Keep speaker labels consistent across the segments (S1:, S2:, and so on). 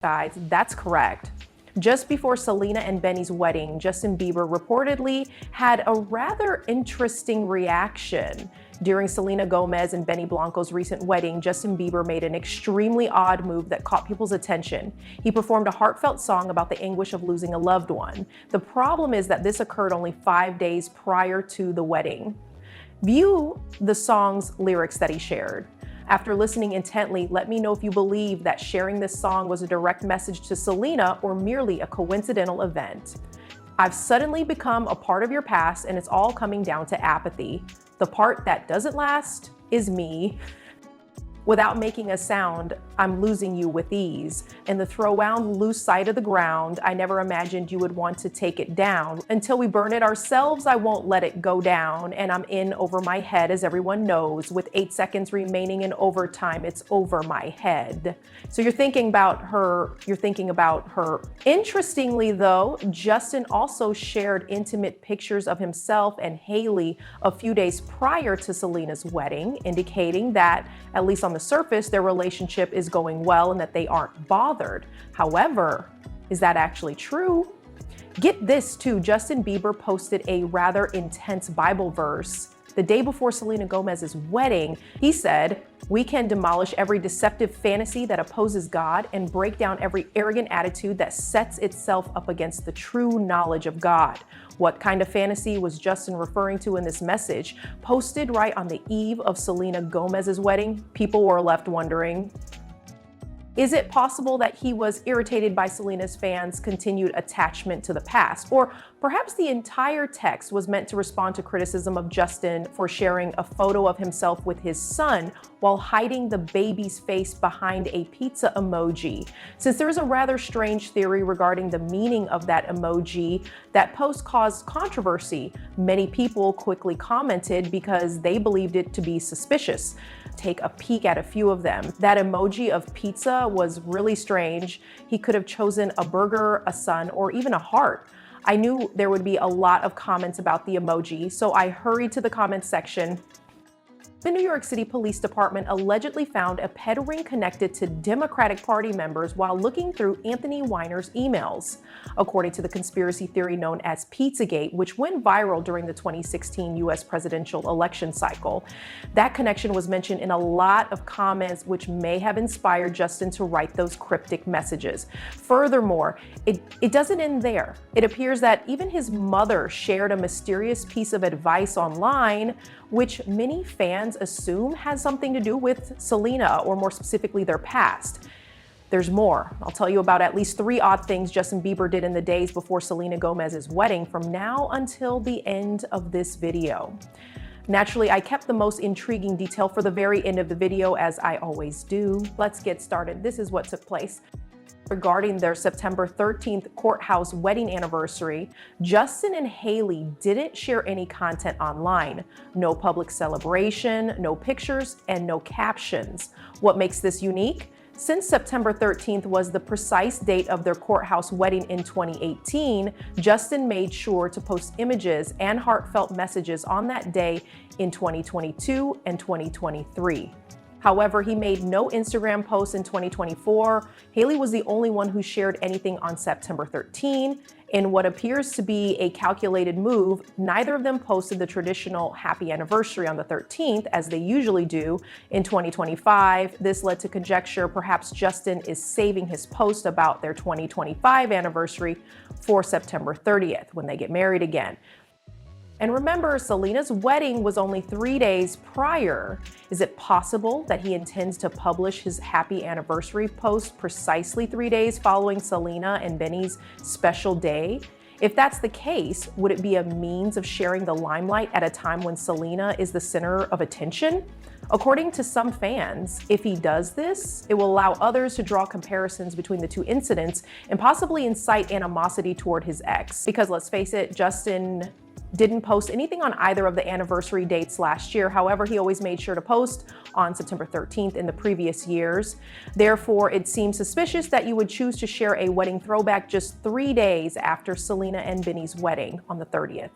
S1: Guys, that's correct. Just before Selena and Benny's wedding, Justin Bieber reportedly had a rather interesting reaction. During Selena Gomez and Benny Blanco's recent wedding, Justin Bieber made an extremely odd move that caught people's attention. He performed a heartfelt song about the anguish of losing a loved one. The problem is that this occurred only 5 days prior to the wedding. View the song's lyrics that he shared. After listening intently, let me know if you believe that sharing this song was a direct message to Selena or merely a coincidental event. I've suddenly become a part of your past and it's all coming down to apathy. The part that doesn't last is me. Without making a sound, I'm losing you with ease. And the throw wound loose sight of the ground, I never imagined you would want to take it down. Until we burn it ourselves, I won't let it go down. And I'm in over my head, as everyone knows. With 8 seconds remaining in overtime, it's over my head. So you're thinking about her. Interestingly though, Justin also shared intimate pictures of himself and Hailey a few days prior to Selena's wedding, indicating that, at least on the surface, their relationship is going well and that they aren't bothered. However, is that actually true? Get this too, Justin Bieber posted a rather intense Bible verse the day before Selena Gomez's wedding. He said, "We can demolish every deceptive fantasy that opposes God and break down every arrogant attitude that sets itself up against the true knowledge of God." What kind of fantasy was Justin referring to in this message? Posted right on the eve of Selena Gomez's wedding, people were left wondering, is it possible that he was irritated by Selena's fans' continued attachment to the past? Or perhaps the entire text was meant to respond to criticism of Justin for sharing a photo of himself with his son while hiding the baby's face behind a pizza emoji. Since there is a rather strange theory regarding the meaning of that emoji, that post caused controversy. Many people quickly commented because they believed it to be suspicious. Take a peek at a few of them. That emoji of pizza was really strange. He could have chosen a burger, a sun, or even a heart. I knew there would be a lot of comments about the emoji, so I hurried to the comments section. The New York City Police Department allegedly found a pet ring connected to Democratic Party members while looking through Anthony Weiner's emails. According to the conspiracy theory known as Pizzagate, which went viral during the 2016 U.S. presidential election cycle, that connection was mentioned in a lot of comments, which may have inspired Justin to write those cryptic messages. Furthermore, it doesn't end there. It appears that even his mother shared a mysterious piece of advice online, which many fans assume has something to do with Selena, or more specifically their past. There's more. I'll tell you about at least 3 odd things Justin Bieber did in the days before Selena Gomez's wedding from now until the end of this video. Naturally, I kept the most intriguing detail for the very end of the video, as I always do. Let's get started. This is what took place. Regarding their September 13th courthouse wedding anniversary, Justin and Hailey didn't share any content online. No public celebration, no pictures, and no captions. What makes this unique? Since September 13th was the precise date of their courthouse wedding in 2018, Justin made sure to post images and heartfelt messages on that day in 2022 and 2023. However, he made no Instagram posts in 2024. Hailey was the only one who shared anything on September 13. In what appears to be a calculated move, neither of them posted the traditional happy anniversary on the 13th, as they usually do in 2025. This led to conjecture perhaps Justin is saving his post about their 2025 anniversary for September 30th, when they get married again. And remember, Selena's wedding was only 3 days prior. Is it possible that he intends to publish his happy anniversary post precisely 3 days following Selena and Benny's special day? If that's the case, would it be a means of sharing the limelight at a time when Selena is the center of attention? According to some fans, if he does this, it will allow others to draw comparisons between the two incidents and possibly incite animosity toward his ex. Because let's face it, Justin didn't post anything on either of the anniversary dates last year. However, he always made sure to post on September 13th in the previous years. Therefore, it seems suspicious that you would choose to share a wedding throwback just 3 days after Selena and Benny's wedding on the 30th.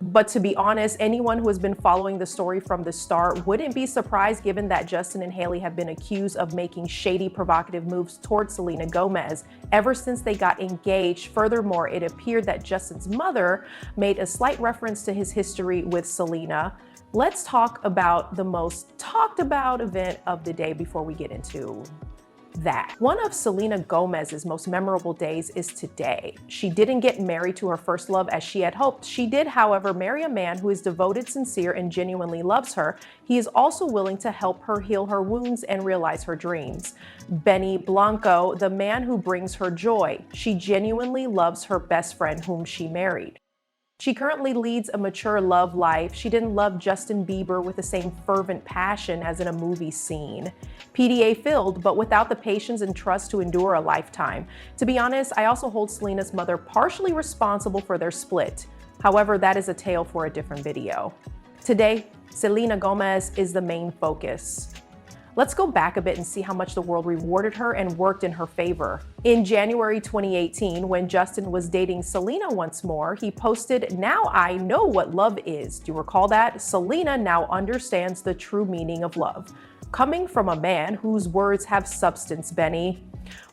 S1: But to be honest, anyone who has been following the story from the start wouldn't be surprised, given that Justin and Hailey have been accused of making shady, provocative moves towards Selena Gomez ever since they got engaged. Furthermore, it appeared that Justin's mother made a slight reference to his history with Selena. Let's talk about the most talked about event of the day before we get into that. One of Selena Gomez's most memorable days is today. She didn't get married to her first love as she had hoped. She did, however, marry a man who is devoted, sincere, and genuinely loves her. He is also willing to help her heal her wounds and realize her dreams. Blanco, the man who brings her joy. She genuinely loves her best friend whom she married. She currently leads a mature love life. She didn't love Justin Bieber with the same fervent passion as in a movie scene. PDA filled, but without the patience and trust to endure a lifetime. To be honest, I also hold Selena's mother partially responsible for their split. However, that is a tale for a different video. Today, Selena Gomez is the main focus. Let's go back a bit and see how much the world rewarded her and worked in her favor. In January 2018, when Justin was dating Selena once more, he posted, "Now I know what love is." Do you recall that? Selena now understands the true meaning of love. Coming from a man whose words have substance, Benny.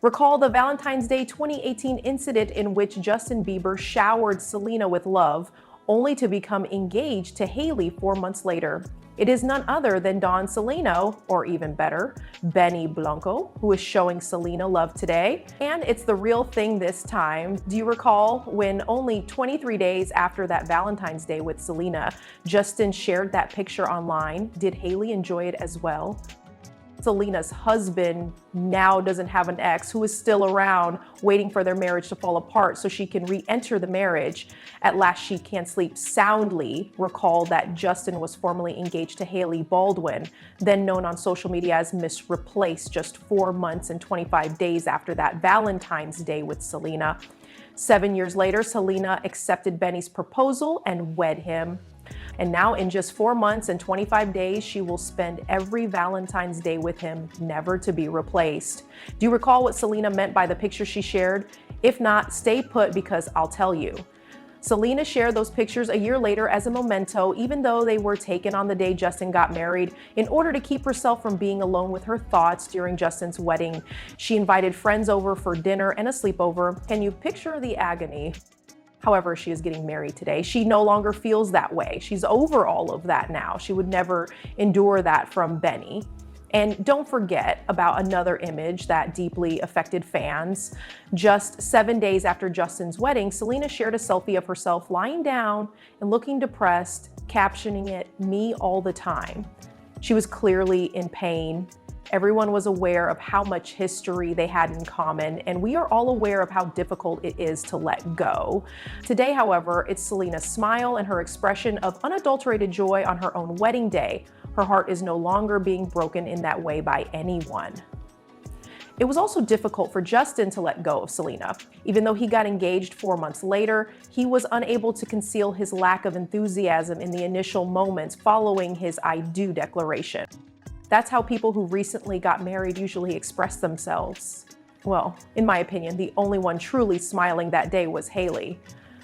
S1: Recall the Valentine's Day 2018 incident in which Justin Bieber showered Selena with love, only to become engaged to Hailey 4 months later. It is none other than Don Seleno, or even better, Blanco, who is showing Selena love today. And it's the real thing this time. Do you recall when only 23 days after that Valentine's Day with Selena, Justin shared that picture online? Did Hailey enjoy it as well? Selena's husband now doesn't have an ex who is still around waiting for their marriage to fall apart so she can re-enter the marriage. At last, she can sleep soundly. Recall that Justin was formerly engaged to Hailey Baldwin, then known on social media as Miss Replace, just 4 months and 25 days after that Valentine's Day with Selena. 7 years later, Selena accepted Benny's proposal and wed him. And now in just 4 months and 25 days, she will spend every Valentine's Day with him, never to be replaced. Do you recall what Selena meant by the picture she shared? If not, stay put because I'll tell you. Selena shared those pictures a year later as a memento, even though they were taken on the day Justin got married, in order to keep herself from being alone with her thoughts during Justin's wedding. She invited friends over for dinner and a sleepover. Can you picture the agony? However, she is getting married today. She no longer feels that way. She's over all of that now. She would never endure that from Benny. And don't forget about another image that deeply affected fans. Just 7 days after Justin's wedding, Selena shared a selfie of herself lying down and looking depressed, captioning it, "Me all the time." She was clearly in pain. Everyone was aware of how much history they had in common, and we are all aware of how difficult it is to let go. Today, however, it's Selena's smile and her expression of unadulterated joy on her own wedding day. Her heart is no longer being broken in that way by anyone. It was also difficult for Justin to let go of Selena. Even though he got engaged 4 months later, he was unable to conceal his lack of enthusiasm in the initial moments following his "I do" declaration. That's how people who recently got married usually express themselves. Well, in my opinion, the only one truly smiling that day was Hailey.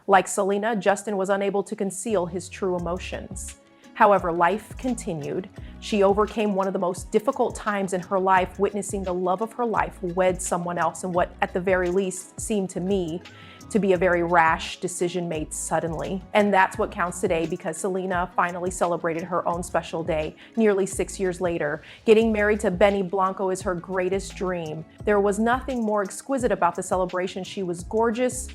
S1: Like Selena, Justin was unable to conceal his true emotions. However, life continued. She overcame one of the most difficult times in her life, witnessing the love of her life wed someone else in what, at the very least, seemed to me to be a very rash decision made suddenly. And that's what counts today, because Selena finally celebrated her own special day nearly 6 years later. Getting married to Blanco is her greatest dream. There was nothing more exquisite about the celebration. She was gorgeous.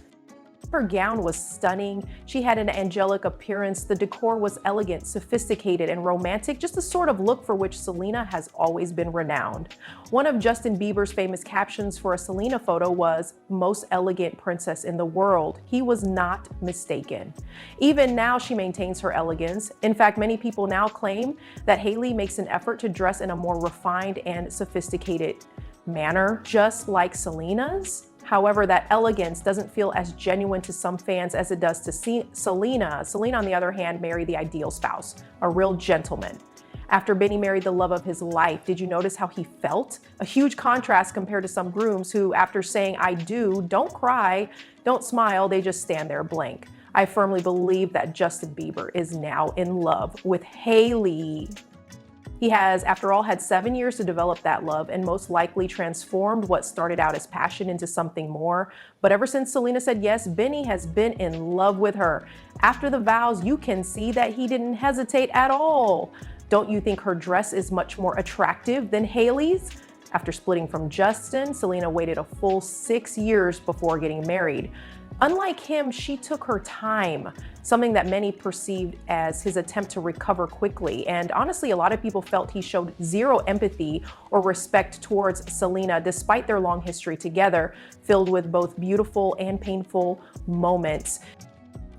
S1: Her gown was stunning. She had an angelic appearance. The decor was elegant, sophisticated, and romantic, just the sort of look for which Selena has always been renowned. One of Justin Bieber's famous captions for a Selena photo was, "Most elegant princess in the world." He was not mistaken. Even now, she maintains her elegance. In fact, many people now claim that Hailey makes an effort to dress in a more refined and sophisticated manner, just like Selena's. However, that elegance doesn't feel as genuine to some fans as it does to Selena. Selena, on the other hand, married the ideal spouse, a real gentleman. After Benny married the love of his life, did you notice how he felt? A huge contrast compared to some grooms who, after saying "I do," don't cry, don't smile, they just stand there blank. I firmly believe that Justin Bieber is now in love with Hailey. He has, after all, had 7 years to develop that love and most likely transformed what started out as passion into something more. But ever since Selena said yes, Benny has been in love with her. After the vows, you can see that he didn't hesitate at all. Don't you think her dress is much more attractive than Hailey's? After splitting from Justin, Selena waited a full 6 years before getting married. Unlike him, she took her time, something that many perceived as his attempt to recover quickly. And honestly, a lot of people felt he showed zero empathy or respect towards Selena, despite their long history together, filled with both beautiful and painful moments.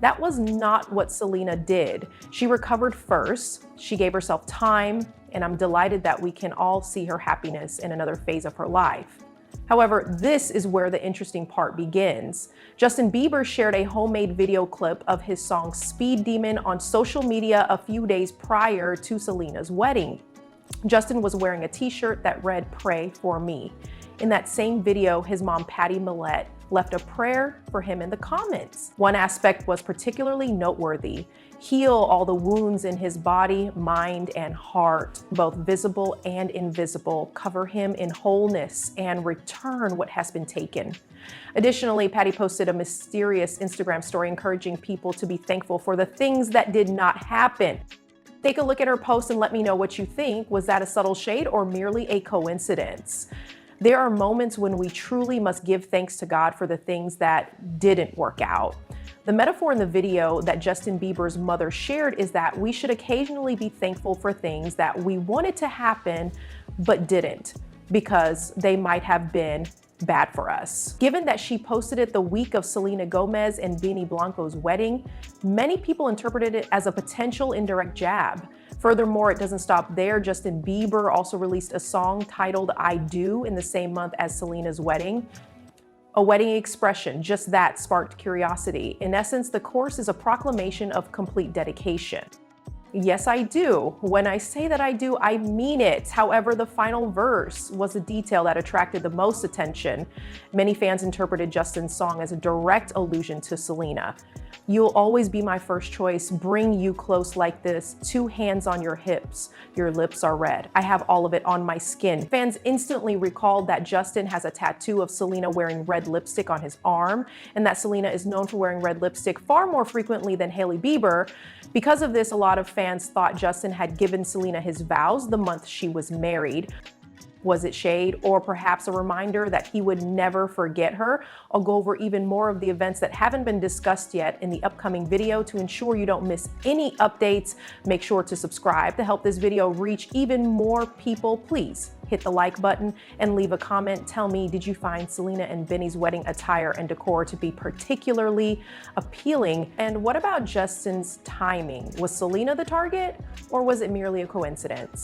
S1: That was not what Selena did. She recovered first, she gave herself time, and I'm delighted that we can all see her happiness in another phase of her life. However, this is where the interesting part begins. Justin Bieber shared a homemade video clip of his song Speed Demon on social media a few days prior to Selena's wedding. Justin was wearing a t-shirt that read, "Pray for me." In that same video, his mom, Patty Millette, left a prayer for him in the comments. One aspect was particularly noteworthy: heal all the wounds in his body, mind, and heart, both visible and invisible. Cover him in wholeness and return what has been taken. Additionally, Patty posted a mysterious Instagram story encouraging people to be thankful for the things that did not happen. Take a look at her post and let me know what you think. Was that a subtle shade or merely a coincidence? There are moments when we truly must give thanks to God for the things that didn't work out. The metaphor in the video that Justin Bieber's mother shared is that we should occasionally be thankful for things that we wanted to happen but didn't, because they might have been bad for us. Given that she posted it the week of Selena Gomez and Blanco's wedding, many people interpreted it as a potential indirect jab. Furthermore, it doesn't stop there. Justin Bieber also released a song titled "I Do" in the same month as Selena's wedding. A wedding expression, just that, sparked curiosity. In essence, the chorus is a proclamation of complete dedication. Yes, I do. When I say that I do, I mean it. However, the final verse was the detail that attracted the most attention. Many fans interpreted Justin's song as a direct allusion to Selena. "You'll always be my first choice. Bring you close like this. 2 hands on your hips. Your lips are red. I have all of it on my skin." Fans instantly recalled that Justin has a tattoo of Selena wearing red lipstick on his arm, and that Selena is known for wearing red lipstick far more frequently than Hailey Bieber. Because of this, a lot of fans thought Justin had given Selena his vows the month she was married. Was it shade, or perhaps a reminder that he would never forget her? I'll go over even more of the events that haven't been discussed yet in the upcoming video. To ensure you don't miss any updates, make sure to subscribe. To help this video reach even more people, please hit the like button and leave a comment. Tell me, did you find Selena and Benny's wedding attire and decor to be particularly appealing? And what about Justin's timing? Was Selena the target, or was it merely a coincidence?